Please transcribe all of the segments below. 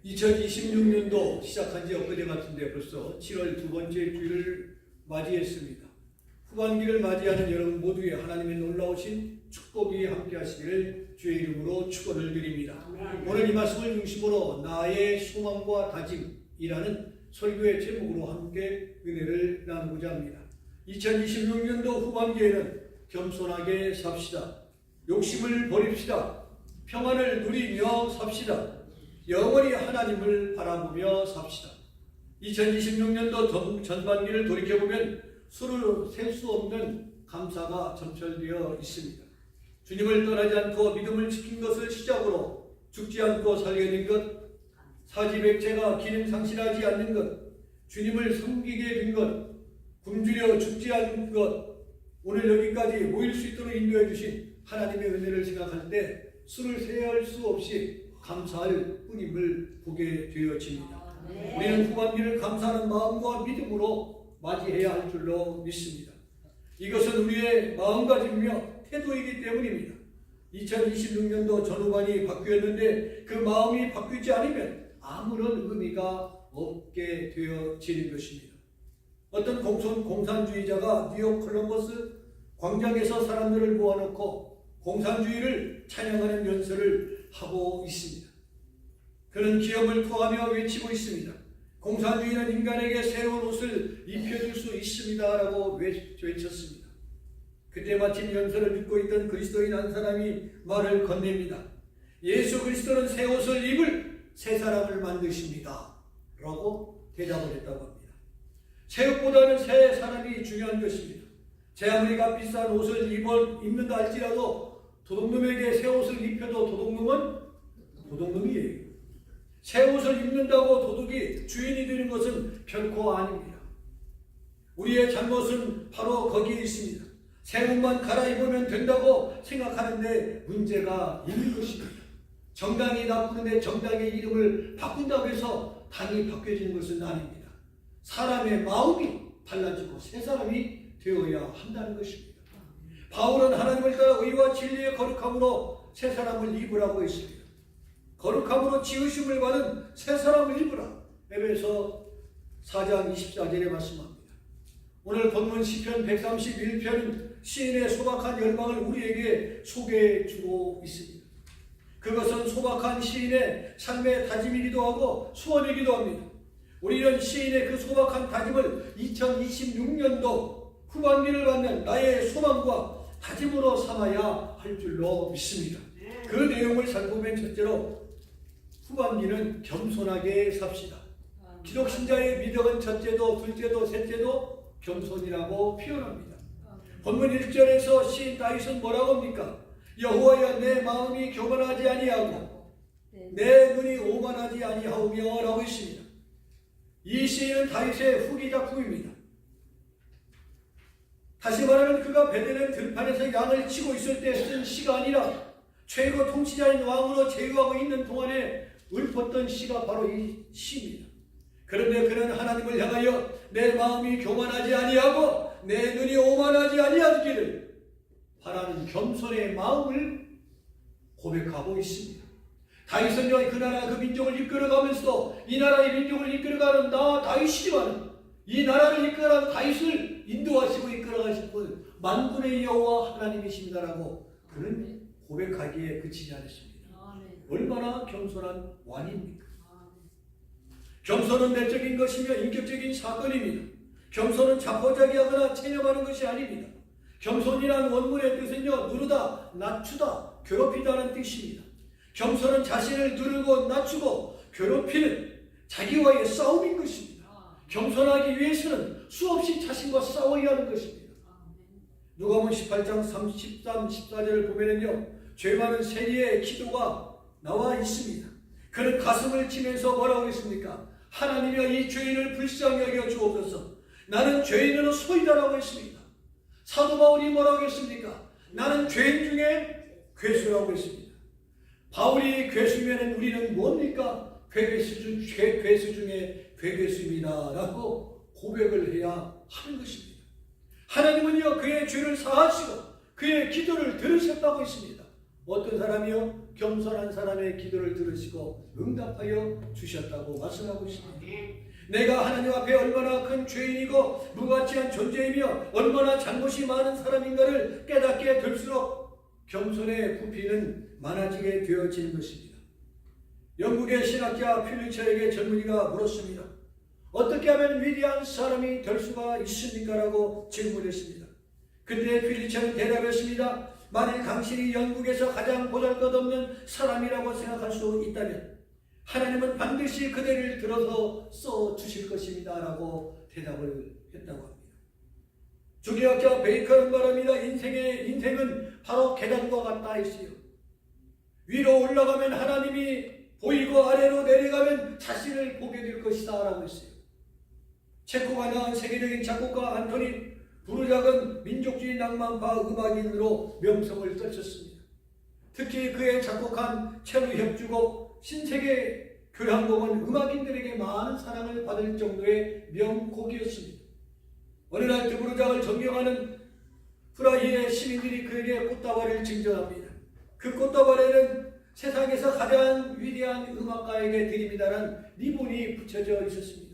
2026년도 시작한 지 엊그제 같은데 벌써 7월 두 번째 주일을 맞이했습니다. 후반기를 맞이하는 여러분 모두에 하나님의 놀라우신 축복이 함께 하시기를 주의 이름으로 축원을 드립니다. 오늘 이 말씀을 중심으로 나의 소망과 다짐이라는 설교의 제목으로 함께 은혜를 나누고자 합니다. 2026년도 후반기에는 겸손하게 삽시다. 욕심을 버립시다. 평안을 누리며 삽시다. 영원히 하나님을 바라보며 삽시다. 2026년도 전반기를 돌이켜보면 수를 셀 수 없는 감사가 점철되어 있습니다. 주님을 떠나지 않고 믿음을 지킨 것을 시작으로 죽지 않고 살게 된 것, 사지백제가 기능 상실하지 않는 것, 주님을 섬기게 된 것, 굶주려 죽지 않은 것, 오늘 여기까지 모일 수 있도록 인도해 주신 하나님의 은혜를 생각할 때 수를 세할 수 없이 감사할 뿐임을 보게 되어집니다. 우리는 후반기를 감사하는 마음과 믿음으로 맞이해야 할 줄로 믿습니다. 이것은 우리의 마음가짐이며 태도이기 때문입니다. 2026년도 전후반이 바뀌었는데 그 마음이 바뀌지 않으면 아무런 의미가 없게 되어지는 것입니다. 어떤 공산주의자가 뉴욕 콜럼버스 광장에서 사람들을 모아놓고 공산주의를 찬양하는 연설을 하고 있습니다. 그는 기업을 토하며 외치고 있습니다. 공산주의는 인간에게 새로운 옷을 입혀줄 수 있습니다 라고 외쳤습니다. 그때 마침 연설을 듣고 있던 그리스도인 한 사람이 말을 건넵니다. 예수 그리스도는 새 옷을 입을 새 사람을 만드십니다 라고 대답을 했다고 합니다. 새 옷보다는 새 사람이 중요한 것입니다. 제 아무리 값비싼 옷을 입는다 할지라도 도둑놈에게 새 옷을 입혀도 도둑놈은 도둑놈이에요. 새 옷을 입는다고 도둑이 주인이 되는 것은 결코 아닙니다. 우리의 잘못은 바로 거기에 있습니다. 새 옷만 갈아입으면 된다고 생각하는데 문제가 있는 것입니다. 정당이 나쁘는데 정당의 이름을 바꾼다고 해서 당이 바뀌어지는 것은 아닙니다. 사람의 마음이 달라지고 새 사람이 되어야 한다는 것입니다. 바울은 하나님을 따라 의와 진리의 거룩함으로 새 사람을 입으라고 했습니다. 거룩함으로 지으심을 받은 새 사람을 입으라. 에베소 4장 24절에 말씀합니다. 오늘 본문 시편 131편은 시인의 소박한 열망을 우리에게 소개해 주고 있습니다. 그것은 소박한 시인의 삶의 다짐이기도 하고 소원이기도 합니다. 우리는 시인의 그 소박한 다짐을 2026년도 후반기를 갖는 나의 소망과 다짐으로 삼아야 할 줄로 믿습니다. 그 내용을 살펴보면 첫째로 후반기는 겸손하게 삽시다. 기독신자의 미덕은 첫째도 둘째도 셋째도 겸손이라고 표현합니다. 본문 1절에서 시인 다윗은 뭐라고 합니까? 여호와여 내 마음이 교만하지 아니하고 내 눈이 오만하지 아니하오며 라고 했습니다. 이 시인은 다윗의 후기 작품입니다. 다시 말하면 그가 베들레헴 들판에서 양을 치고 있을 때 쓴 시가 아니라 최고 통치자인 왕으로 제위하고 있는 동안에 읊었던 시가 바로 이 시입니다. 그런데 그는 하나님을 향하여 내 마음이 교만하지 아니하고 내 눈이 오만하지 아니하기를 바라는 겸손의 마음을 고백하고 있습니다. 다윗은요 그 나라 그 민족을 이끌어가면서 이 나라의 민족을 이끌어가는 나 다윗이지만 이 나라를 이끌어가는 다윗을 인도하시고 이끌어가실 분 만군의 여호와 하나님이십니다라고 그는 고백하기에 그치지 않았습니다. 얼마나 겸손한 왕입니까? 겸손은 내적인 것이며 인격적인 사건입니다. 겸손은 자포자기하거나 체념하는 것이 아닙니다. 겸손이라는 원문의 뜻은요 누르다, 낮추다, 괴롭히다는 뜻입니다. 겸손은 자신을 누르고 낮추고 괴롭히는 자기와의 싸움인 것입니다. 겸손하기 위해서는 수없이 자신과 싸워야 하는 것입니다. 누가복음 18장 33, 14절을 보면은요 죄 많은 세리의 기도가 나와 있습니다. 그는 가슴을 치면서 뭐라고 했습니까? 하나님이여 이 죄인을 불쌍히 여겨 주옵소서. 나는 죄인으로 소이다라고 했습니다. 사도 바울이 뭐라고 했습니까? 나는 죄인 중에 괴수라고 했습니다. 바울이 괴수면 우리는 뭡니까? 괴수 중에 괴괴수입니다 라고 고백을 해야 하는 것입니다. 하나님은요 그의 죄를 사하시고 그의 기도를 들으셨다고 했습니다. 어떤 사람이요? 겸손한 사람의 기도를 들으시고 응답하여 주셨다고 말씀하고 있습니다. 내가 하나님 앞에 얼마나 큰 죄인이고 무가치한 존재이며 얼마나 잘못이 많은 사람인가를 깨닫게 될수록 겸손의 부피는 많아지게 되어지는 것입니다. 영국의 신학자 필리처에게 젊은이가 물었습니다. 어떻게 하면 위대한 사람이 될 수가 있습니까? 라고 질문했습니다. 그때 필리처는 대답했습니다. 만일 당신이 영국에서 가장 보잘것없는 사람이라고 생각할 수 있다면 하나님은 반드시 그대를 들어서 써주실 것입니다. 라고 대답을 했다고 합니다. 주기학자 베이컨은 말합니다. 인생은 바로 계단과 같다 했어요. 위로 올라가면 하나님이 보이고 아래로 내려가면 자신을 보게 될 것이다 라고 했어요. 체코가 낳은 세계적인 작곡가 안토닌 부르작은 민족주의 낭만파 음악인으로 명성을 떨쳤습니다. 특히 그의 작곡한 첼로 협주곡 신세계 교향곡은 음악인들에게 많은 사랑을 받을 정도의 명곡이었습니다. 어느 날 드부르작을 존경하는 프라하의 시민들이 그에게 꽃다발을 증정합니다. 그 꽃다발에는 세상에서 가장 위대한 음악가에게 드립니다라는 리본이 붙여져 있었습니다.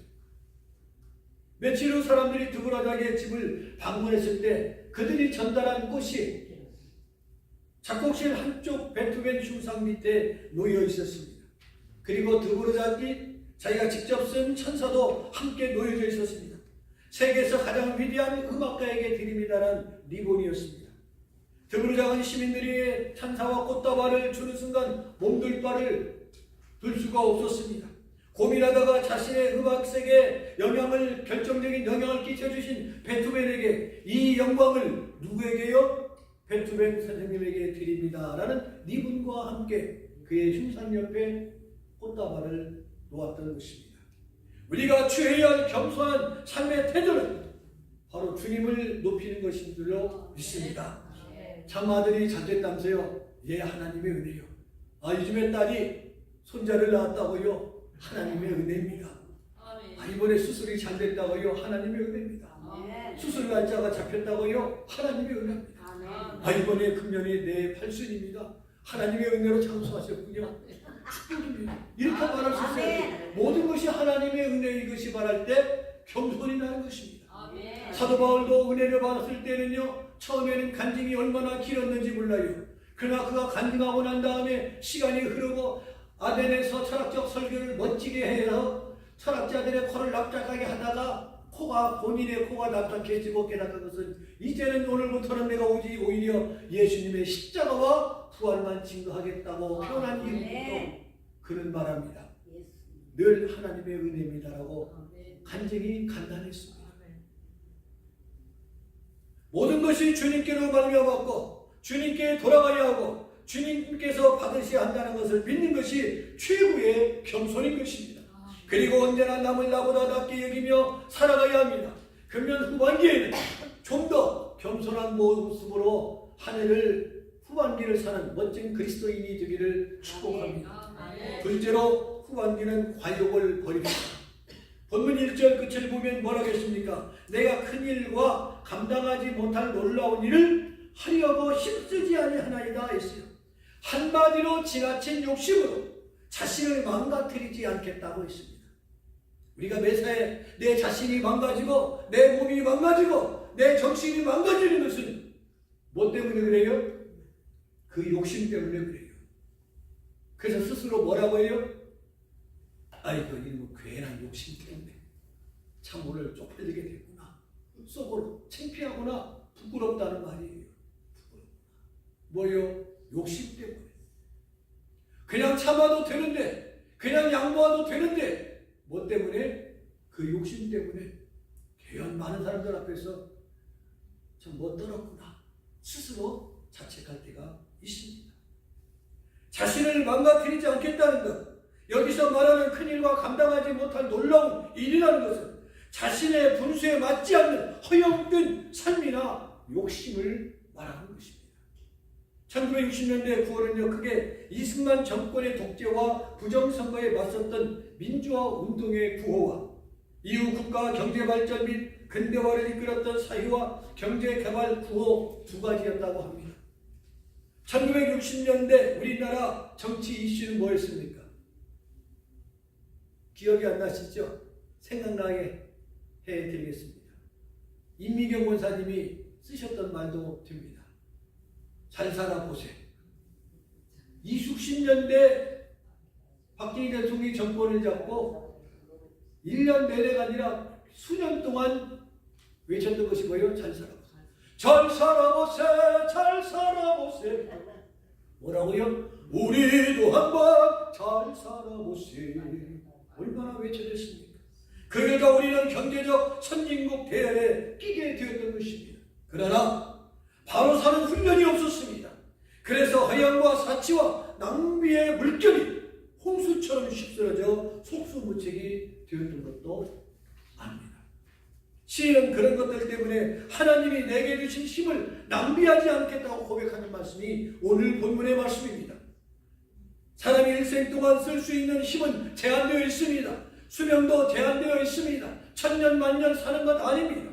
며칠 후 사람들이 드부르작의 집을 방문했을 때 그들이 전달한 꽃이 작곡실 한쪽 베토벤 흉상 밑에 놓여 있었습니다. 그리고 드부르작이 자기가 직접 쓴 천사도 함께 놓여져 있었습니다. 세계에서 가장 위대한 음악가에게 드립니다라는 리본이었습니다. 드부르작은 시민들이 찬사와 꽃다발을 주는 순간 몸둘 바를 둘 수가 없었습니다. 고민하다가 자신의 음악색에 결정적인 영향을 끼쳐주신 베토벤에게 이 영광을 누구에게요? 베토벤 선생님에게 드립니다 라는 리본과 함께 그의 흉상 옆에 꽃다발을 놓았던 것입니다. 우리가 취해야 할 겸손한 삶의 태도는 바로 주님을 높이는 것인 줄로 믿습니다. 장아들이 잘 됐다면서요? 예, 하나님의 은혜요. 요즘에 딸이 손자를 낳았다고요? 하나님의 은혜입니다. 이번에 수술이 잘 됐다고요? 하나님의 은혜입니다. 수술 날짜가 잡혔다고요? 하나님의 은혜입니다. 이번에 금년이 내 팔순입니다. 하나님의 은혜로 장수하셨군요. 축복입니다. 이렇게 말할 수 있어요. 모든 것이 하나님의 은혜 이것이 말할 때 겸손이 나는 것입니다. 사도 바울도 은혜를 받았을 때는요, 처음에는 간증이 얼마나 길었는지 몰라요. 그러나 그가 간증하고 난 다음에 시간이 흐르고 아덴에서 철학적 설교를 멋지게 해서 철학자들의 코를 납작하게 하다가 본인의 코가 납작해지고 깨닫는 것은 이제는 오늘부터는 내가 오히려 예수님의 십자가와 부활만 증거하겠다고 표현한 이후부터 그는 말합니다. 늘 하나님의 은혜입니다라고 간증이 간단했습니다. 모든 것이 주님께로 말미암았고 주님께 돌아가야 하고 주님께서 받으셔야 한다는 것을 믿는 것이 최고의 겸손인 것입니다. 그리고 언제나 남을 나보다 낫게 여기며 살아가야 합니다. 금년 후반기에는 좀 더 겸손한 모습으로 한 해를 후반기를 사는 멋진 그리스도인이 되기를 축복합니다. 둘째로 후반기는 과욕을 버립니다. 본문 1절 끝을 보면 뭐라고 했습니까? 내가 큰 일과 감당하지 못할 놀라운 일을 하려고 힘쓰지 아니하나이다 했어요. 한마디로 지나친 욕심으로 자신을 망가뜨리지 않겠다고 했습니다. 우리가 매사에 내 자신이 망가지고 내 몸이 망가지고 내 정신이 망가지는 것은 뭐 때문에 그래요? 그 욕심 때문에 그래요. 그래서 스스로 뭐라고 해요? 이거 괜한 욕심 때문에 참 오늘 쪽팔리게 됐구나. 속으로 창피하구나. 부끄럽다는 말이에요. 뭐요? 욕심 때문에. 그냥 참아도 되는데, 그냥 양보해도 되는데, 뭐 때문에? 그 욕심 때문에 과연 많은 사람들 앞에서 좀 못들었구나 스스로 자책할 때가 있습니다. 자신을 망가뜨리지 않겠다는 것, 여기서 말하는 큰일과 감당하지 못할 놀라운 일이라는 것은 자신의 분수에 맞지 않는 허영된 삶이나 욕심을 말하는 것입니다. 1960년대 9월은요, 그게 이승만 정권의 독재와 부정선거에 맞섰던 민주화 운동의 구호와 이후 국가 경제발전 및 근대화를 이끌었던 사회와 경제개발 구호 두 가지였다고 합니다. 1960년대 우리나라 정치 이슈는 뭐였습니까? 기억이 안 나시죠? 생각나게 해드리겠습니다. 임미경 권사님이 쓰셨던 말도 됩니다. 잘 살아보세요. 이 수십 년대 박정희 대통령이 정권을 잡고 1년 내내가 아니라 수년 동안 외쳤던 것이 뭐예요? 잘 살아보세요. 잘 살아보세요. 잘 살아보세요. 뭐라고요? 우리도 한번 잘 살아보세요. 얼마나 외쳐졌습니까? 그러니까 우리는 경제적 선진국 대열에 끼게 되었던 것입니다. 그러나 바로 사는 훈련이 없었습니다. 그래서 허영과 사치와 낭비의 물결이 홍수처럼 휩쓸어져 속수무책이 되었던 것도 압니다. 시인은 그런 것들 때문에 하나님이 내게 주신 힘을 낭비하지 않겠다고 고백하는 말씀이 오늘 본문의 말씀입니다. 사람이 일생 동안 쓸 수 있는 힘은 제한되어 있습니다. 수명도 제한되어 있습니다. 천년 만년 사는 것 아닙니다.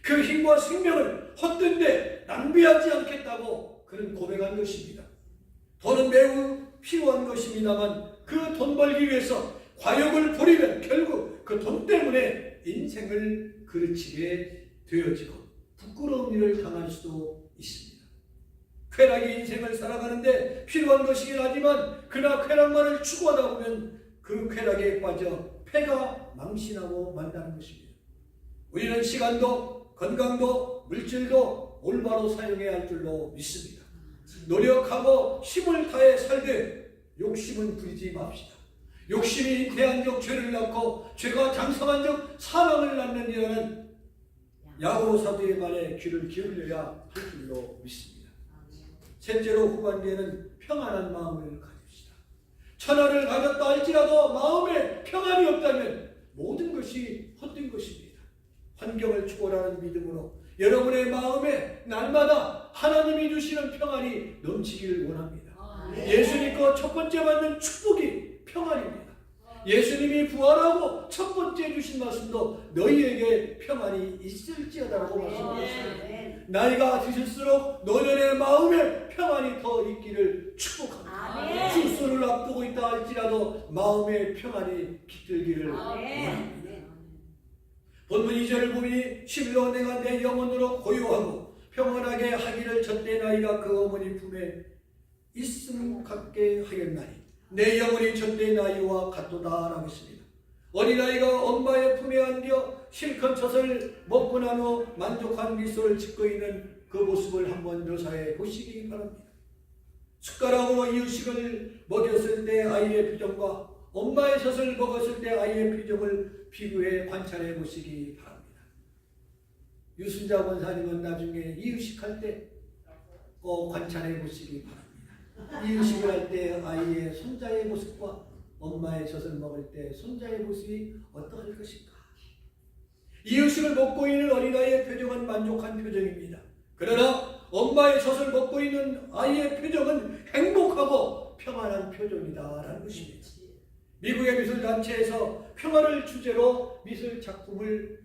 그 힘과 생명을 헛된데 낭비하지 않겠다고 그는 고백한 것입니다. 돈은 매우 필요한 것입니다만 그 돈 벌기 위해서 과욕을 부리면 결국 그 돈 때문에 인생을 그르치게 되어지고 부끄러운 일을 당할 수도 있습니다. 쾌락이 인생을 살아가는데 필요한 것이긴 하지만 그러나 쾌락만을 추구하다 보면 그 쾌락에 빠져 폐가 망신하고 만다는 것입니다. 우리는 시간도 건강도 물질도 올바로 사용해야 할 줄로 믿습니다. 노력하고 힘을 다해 살되 욕심은 부리지 맙시다. 욕심이 잉태한적 죄를 낳고 죄가 장성한적 사망을 낳는이라는 야고보 사도의 말에 귀를 기울여야 할 줄로 믿습니다. 셋째로 후반기에는 평안한 마음을 가집시다. 천하를 가졌다 할지라도 마음에 평안이 없다면 모든 것이 헛된 것입니다. 환경을 초월하는 믿음으로 여러분의 마음에 날마다 하나님이 주시는 평안이 넘치기를 원합니다. 예수 믿고 첫 번째 받는 축복이 평안입니다. 예수님이 부활하고 첫 번째 주신 말씀도 너희에게 평안이 있을지어다라고 말씀하셨습니다. 나이가 드실수록 노년의 마음에 평안이 더 있기를 축복합니다. 출소를 앞두고 있다 할지라도 마음의 평안이 깃들기를 원합니다. 본문 2절을 보니 실로 내가 내 영혼으로 고요하고 평안하게 하기를 젖대 나이가 그 어머니 품에 있음 같게 하였나니 내 영혼이 젖대 나이와 같도다 라고 했습니다. 어린아이가 엄마의 품에 안겨 실컷 젖을 먹고 난 후 만족한 미소를 짓고 있는 그 모습을 한번 묘사해 보시기 바랍니다. 숟가락으로 이유식을 먹였을 때 아이의 표정과 엄마의 젖을 먹었을 때 아이의 표정을 비교해 관찰해 보시기 바랍니다. 유순자 권사님은 나중에 이유식할 때 관찰해 보시기 바랍니다. 이유식을 할 때 아이의 손자의 모습과 엄마의 젖을 먹을 때 손자의 모습이 어떠할 것인가. 이유식을 먹고 있는 어린아이의 표정은 만족한 표정입니다. 그러나 엄마의 젖을 먹고 있는 아이의 표정은 행복하고 평안한 표정이다라는 것입니다. 미국의 미술단체에서 평화를 주제로 미술 작품을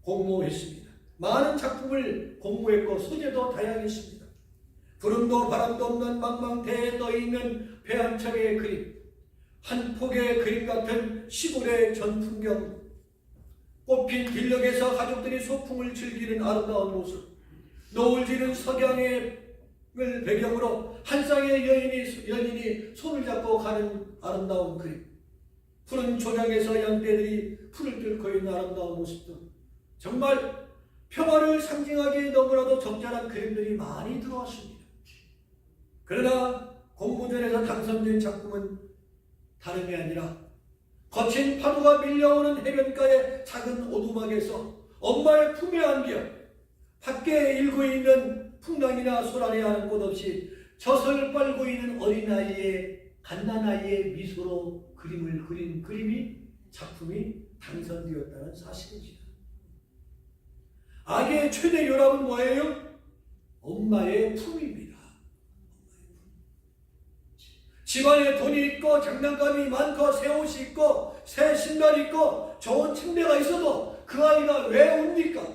공모했습니다. 많은 작품을 공모했고 소재도 다양했습니다. 구름도 바람도 없는 망망대해에 떠있는 배 한 척의 그림, 한 폭의 그림 같은 시골의 전풍경, 꽃핀 길녘에서 가족들이 소풍을 즐기는 아름다운 모습, 노을 지는 석양을 배경으로 한 쌍의 연인이 손을 잡고 가는 아름다운 그림, 푸른 조장에서 양떼들이 풀을 뚫고 있는 아름다운 모습 등 정말 평화를 상징하기에 너무나도 적절한 그림들이 많이 들어왔습니다. 그러나 공모전에서 당선된 작품은 다름이 아니라 거친 파도가 밀려오는 해변가의 작은 오두막에서 엄마의 품에 안겨 밖에 일고 있는 풍랑이나 소란이 하는 곳 없이 젖을 빨고 있는 어린아이의 갓난아이의 미소로 그림을 그린 그림이 작품이 당선되었다는 사실입니다. 악의 최대 요람은 뭐예요? 엄마의 품입니다. 집안에 돈이 있고 장난감이 많고 새 옷이 있고 새 신발이 있고 좋은 침대가 있어도 그 아이가 왜 웁니까?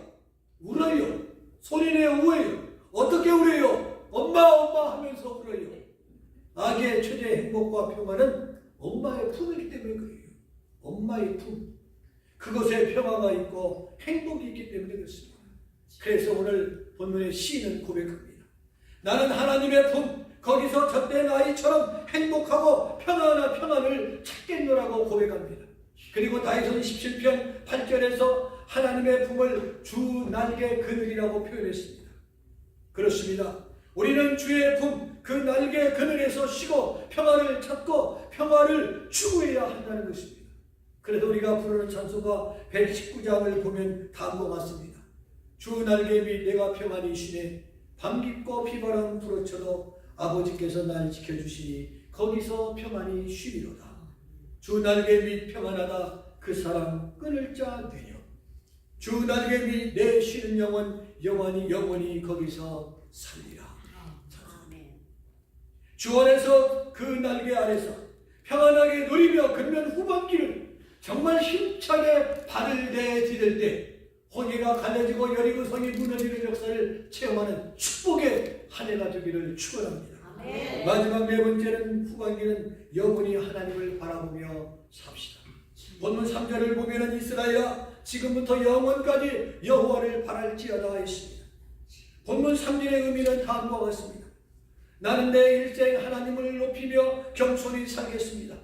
울어요. 소리내어 울어요. 어떻게 울어요? 엄마 엄마 하면서 울어요. 아기의 최대 행복과 평화는 엄마의 품이기 때문에 그래요. 엄마의 품. 그곳에 평화가 있고 행복이 있기 때문에 그렇습니다. 그래서 오늘 본문의 시인은 고백합니다. 나는 하나님의 품, 거기서 젖된 아이처럼 행복하고 평안을 찾겠노라고 고백합니다. 그리고 다윗은 17편 8절에서 하나님의 품을 주 날개 그늘이라고 표현했습니다. 그렇습니다. 우리는 주의 품, 그 날개 그늘에서 쉬고 평화를 찾고 평화를 추구해야 한다는 것입니다. 그래서 우리가 부르는 찬송가 119장을 보면 다음과 같습니다. 주 날개 밑 내가 평안히 쉬네 밤 깊고 비바람 불어쳐도 아버지께서 날 지켜주시니 거기서 평안히 쉬리로다. 주 날개 밑 평안하다 그 사람 끊을 자 되려. 주 날개 밑 내 쉬는 영혼 영원히 거기서 살리라. 주 안에서 그 날개 아래서 평안하게 누리며 걷는 후반기를 정말 힘차게 발을 내디딜 때 홍해가 갈라지고 여리고성이 무너지는 역사를 체험하는 축복의 한 해가 되기를 축원합니다. 마지막 네 번째는 후반기는 영원히 하나님을 바라보며 삽시다. 본문 3절을 보면 이스라엘아 지금부터 영원까지 여호와를 바랄지어다 했습니다. 본문 3절의 의미는 다음과 같습니다. 나는 내 일생 하나님을 높이며 겸손히 살겠습니다.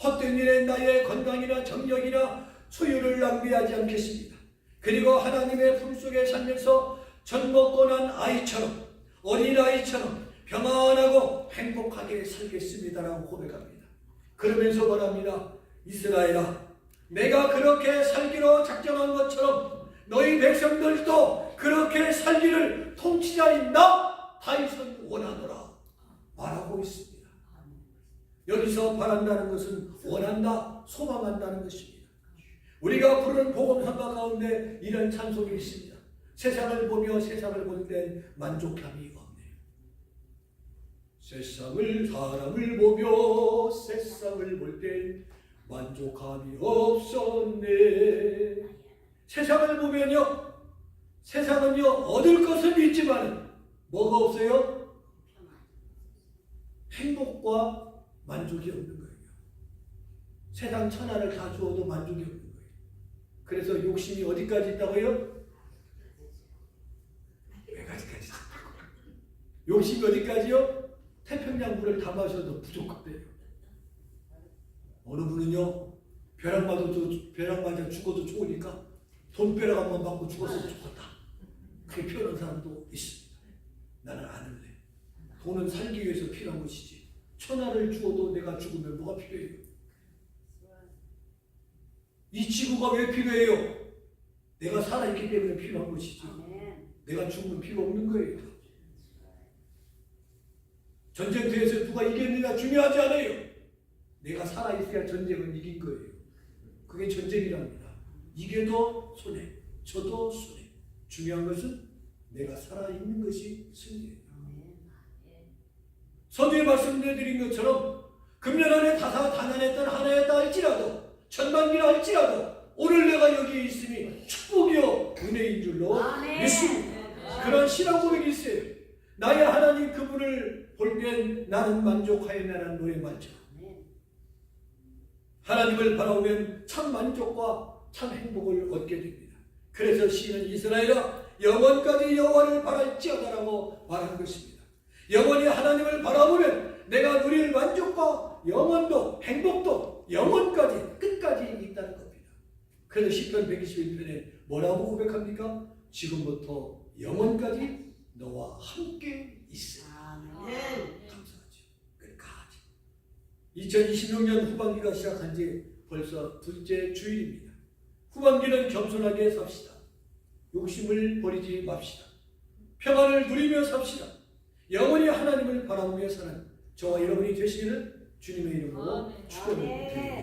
헛된 일에 나의 건강이나 정력이나 소유를 낭비하지 않겠습니다. 그리고 하나님의 품속에 살면서 젖 먹고 난 아이처럼 어린아이처럼 평안하고 행복하게 살겠습니다라고 고백합니다. 그러면서 말합니다. 이스라엘아 내가 그렇게 살기로 작정한 것처럼 너희 백성들도 그렇게 살기를 통치자인 나 다윗은 원하노라 말하고 있습니다. 여기서 바란다는 것은 원한다, 소망한다는 것입니다. 우리가 부르는 복음성가 가운데 이런 찬송이 있습니다. 세상을 보며 세상을 볼 땐 만족함이 없네요. 사람을 보며 세상을 볼 땐 만족함이 없었네. 세상을 보면요, 세상은요 얻을 것은 있지만 뭐가 없어요? 행복과 만족이 없는 거예요. 세상 천하를 다 주어도 만족이 없는 거예요. 그래서 욕심이 어디까지 있다고요? 몇 가지까지 있다고. 욕심이 어디까지요? 태평양 물을 다 마셔도 부족하대요. 어느 분은요 벼락 맞아 죽어도 좋으니까 돈벼락 한번 맞고 죽었으면 좋겠다. 그렇게 표현하는 사람도 있습니다. 나는 안 할래. 돈은 살기 위해서 필요한 것이지 천하를 주어도 내가 죽으면 뭐가 필요해요? 이 지구가 왜 필요해요? 내가 살아있기 때문에 필요한 것이지 내가 죽으면 필요 없는 거예요. 전쟁터에서 누가 이겼느냐 중요하지 않아요. 내가 살아있어야 전쟁은 이긴 거예요. 그게 전쟁이랍니다. 이겨도 손해, 져도 손해. 중요한 것은 내가 살아있는 것이 승리예요. 서두에 말씀드린 것처럼 금년 안에 다난했던 한 해였다 할지라도 천만기라 할지라도 오늘 내가 여기에 있으니 축복이요 은혜인 줄로 믿습니다. 그런 신앙 고백이 있어요. 나의 하나님 그분을 볼 땐 나는 만족하였나라는 노래 맞죠. 하나님을 바라보면 참 만족과 참 행복을 얻게 됩니다. 그래서 시인은 이스라엘아 영원까지 여호와를 바랄지어다라고 말한 것입니다. 영원히 하나님을 바라보면 내가 누릴 만족과 영원도 행복도 영원까지 끝까지 있다는 겁니다. 그래서 시편 121편에 뭐라고 고백합니까? 지금부터 영원까지 너와 함께 있으리. 감사하죠. 끝까지. 2026년 후반기가 시작한 지 벌써 둘째 주일입니다. 후반기는 겸손하게 삽시다. 욕심을 버리지 맙시다. 평안을 누리며 삽시다. 영원히 하나님을 바라보며 사는 저와 여러분이 되시기를 주님의 이름으로 축원합니다.